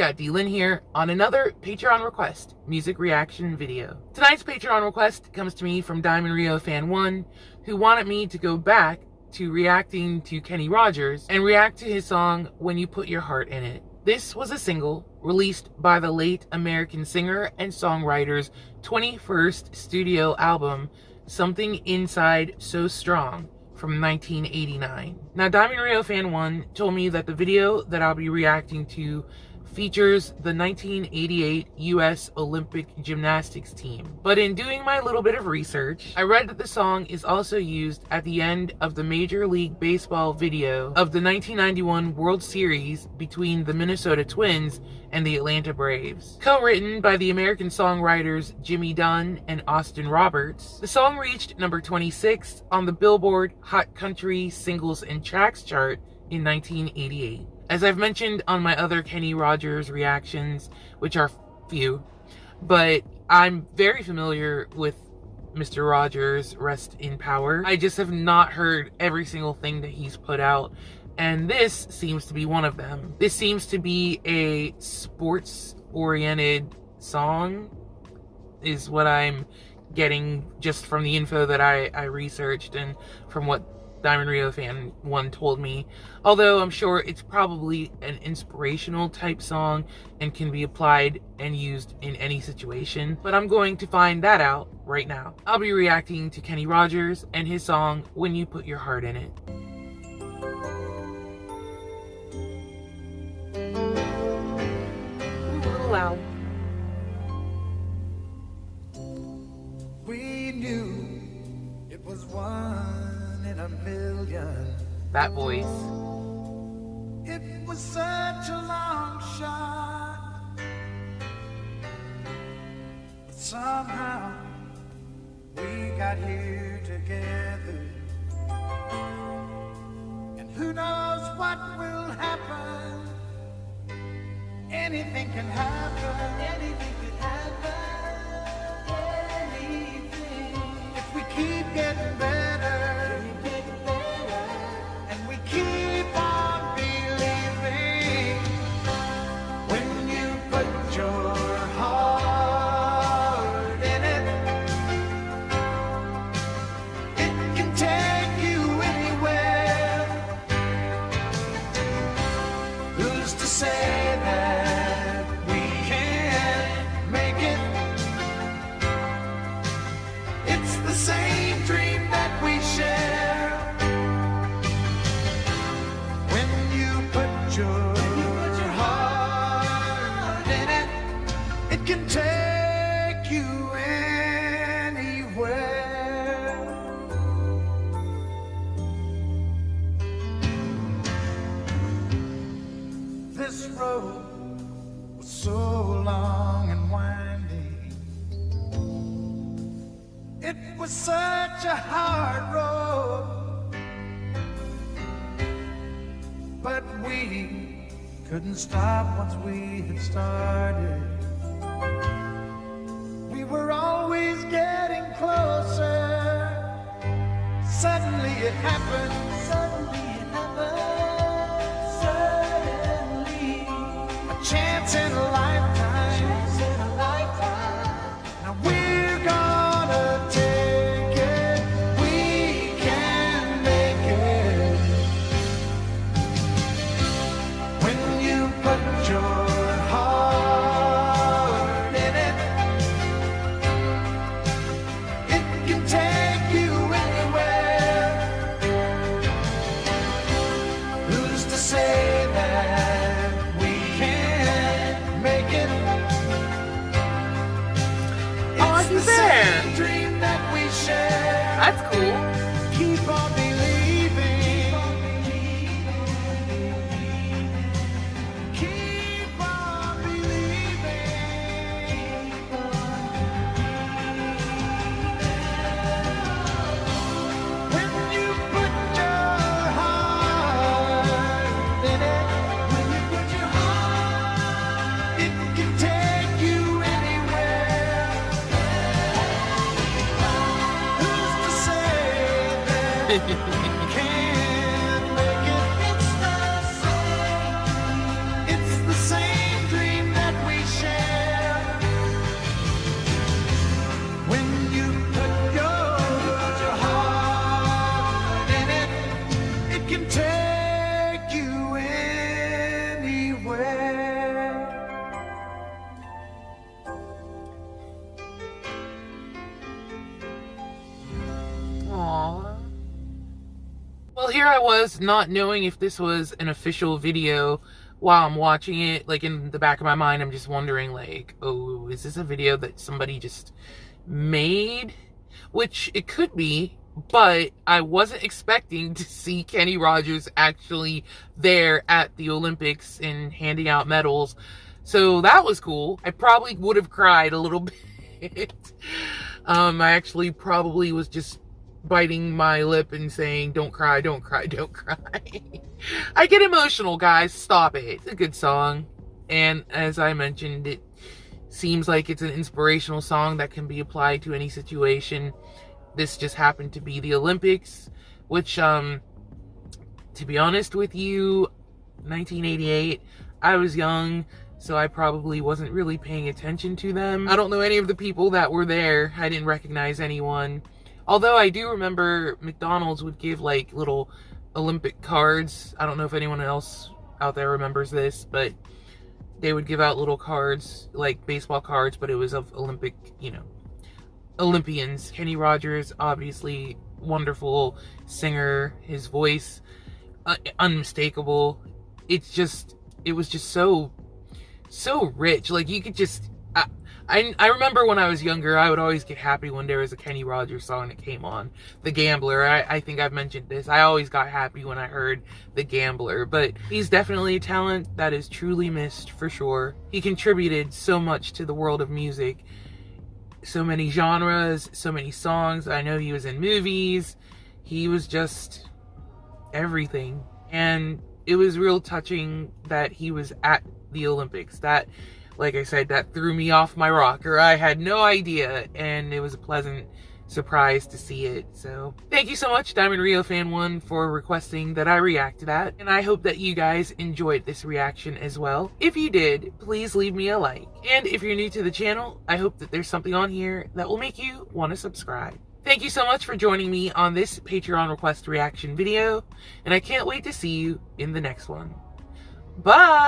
got D-Lynn here on another Patreon request music reaction video. Tonight's Patreon request comes to me from Diamond Rio Fan 1, who wanted me to go back to reacting to Kenny Rogers and react to his song When You Put Your Heart in It. This was a single released by the late American singer and songwriter's 21st studio album, Something Inside So Strong, from 1989. Now, Diamond Rio Fan 1 told me that the video that I'll be reacting to features the 1988 U.S. Olympic gymnastics team. But in doing my little bit of research, I read that the song is also used at the end of the Major League Baseball video of the 1991 World Series between the Minnesota Twins and the Atlanta Braves. Co-written by the American songwriters Jimmy Dunn and Austin Roberts, the song reached number 26 on the Billboard Hot Country Singles and Tracks chart in 1988. As I've mentioned on my other Kenny Rogers reactions, which are few, but I'm very familiar with Mr. Rogers, rest in power. I just have not heard every single thing that he's put out, and this seems to be one of them. This seems to be a sports-oriented song, is what I'm getting just from the info that I researched and from what Diamond Rio Fan 1 told me. Although I'm sure it's probably an inspirational type song and can be applied and used in any situation. But I'm going to find that out right now. I'll be reacting to Kenny Rogers and his song When You Put Your Heart in It. A little loud. We knew it was one in a million. That voice. It was such a long shot, but somehow we got here together, and who knows what will happen. Anything can happen. Anything could happen. Anything. If we keep getting better. This road was so long and winding. It was such a hard road, but we couldn't stop once we had started. We were always getting closer. Suddenly it happened. Suddenly it happened. Chance in a lifetime. Chance in a lifetime. Now we're gonna take it. We can make it. When you put your heart in it, it can take you anywhere. Who's to say that? He's there. Dream that we share. That's cool. Keep on believing. Keep on believing. When you put your heart in it, when you put your heart, it can take you anywhere. Can't make it. It's the same dream Well, here I was not knowing if this was an official video while I'm watching it. Like, in the back of my mind, I'm just wondering, like, oh, is this a video that somebody just made? Which it could be, but I wasn't expecting to see Kenny Rogers actually there at the Olympics and handing out medals. So that was cool. I probably would have cried a little bit. I actually probably was just biting my lip and saying, don't cry, don't cry, don't cry. I get emotional, guys. Stop it. It's a good song. And as I mentioned, it seems like it's an inspirational song that can be applied to any situation. This just happened to be the Olympics, which, to be honest with you, 1988, I was young, so I probably wasn't really paying attention to them. I don't know any of the people that were there. I didn't recognize anyone. Although I do remember McDonald's would give like little Olympic cards. I don't know if anyone else out there remembers this, but they would give out little cards, like baseball cards, but it was of Olympic, Olympians. Kenny Rogers, obviously wonderful singer. His voice, unmistakable. It was just so rich. Like, you could just, I remember when I was younger, I would always get happy when there was a Kenny Rogers song that came on. The Gambler, I think I've mentioned this. I always got happy when I heard The Gambler, but he's definitely a talent that is truly missed, for sure. He contributed so much to the world of music. So many genres, so many songs. I know he was in movies. He was just everything. And it was real touching that he was at the Olympics. That, like I said, that threw me off my rocker. I had no idea, and it was a pleasant surprise to see it. So thank you so much, Diamond Rio Fan 1, for requesting that I react to that, and I hope that you guys enjoyed this reaction as well. If you did, please leave me a like, and if you're new to the channel, I hope that there's something on here that will make you want to subscribe. Thank you so much for joining me on this Patreon request reaction video, and I can't wait to see you in the next one. Bye!